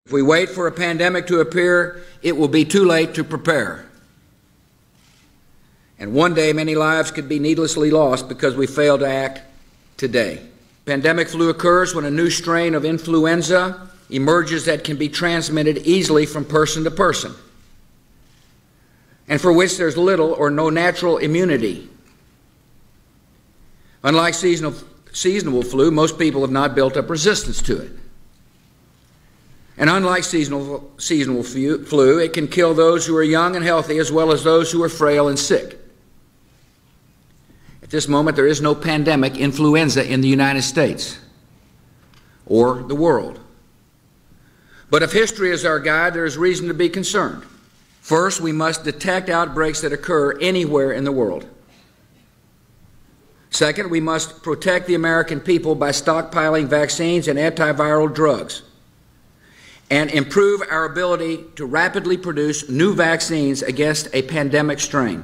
If we wait for a pandemic to appear, it will be too late to prepare. And one day, many lives could be needlessly lost because we fail to act today. Pandemic flu occurs when a new strain of influenza emerges that can be transmitted easily from person to person, and for which there's little or no natural immunity. Unlike seasonal flu, most people have not built up resistance to it. And unlike seasonal flu, it can kill those who are young and healthy as well as those who are frail and sick. At this moment, there is no pandemic influenza in the United States or the world. But if history is our guide, there is reason to be concerned. First, we must detect outbreaks that occur anywhere in the world. Second, we must protect the American people by stockpiling vaccines and antiviral drugs, and improve our ability to rapidly produce new vaccines against a pandemic strain.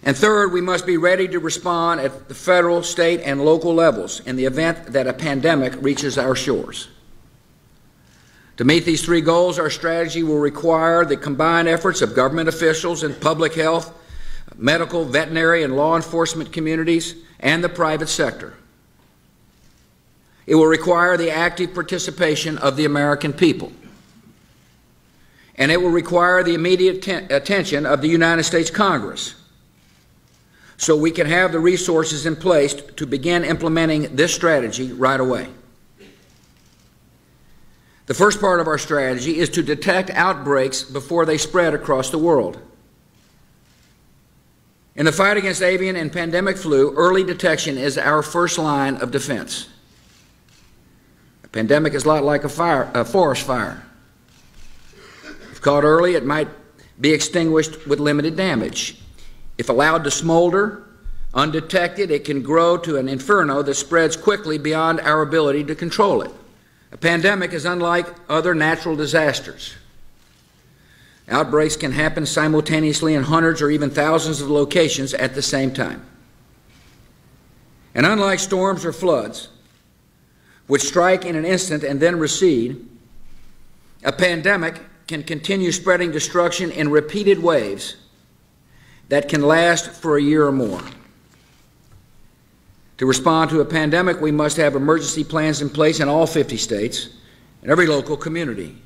And third, we must be ready to respond at the federal, state, and local levels in the event that a pandemic reaches our shores. To meet these three goals, our strategy will require the combined efforts of government officials and public health, medical, veterinary, and law enforcement communities, and the private sector. It will require the active participation of the American people. And it will require the immediate attention of the United States Congress, so we can have the resources in place to begin implementing this strategy right away. The first part of our strategy is to detect outbreaks before they spread across the world. In the fight against avian and pandemic flu, early detection is our first line of defense. A pandemic is a lot like a forest fire. If caught early, it might be extinguished with limited damage. If allowed to smolder, undetected, it can grow to an inferno that spreads quickly beyond our ability to control it. A pandemic is unlike other natural disasters. Outbreaks can happen simultaneously in hundreds or even thousands of locations at the same time. And unlike storms or floods, which strike in an instant and then recede, a pandemic can continue spreading destruction in repeated waves that can last for a year or more. To respond to a pandemic, we must have emergency plans in place in all 50 states and every local community.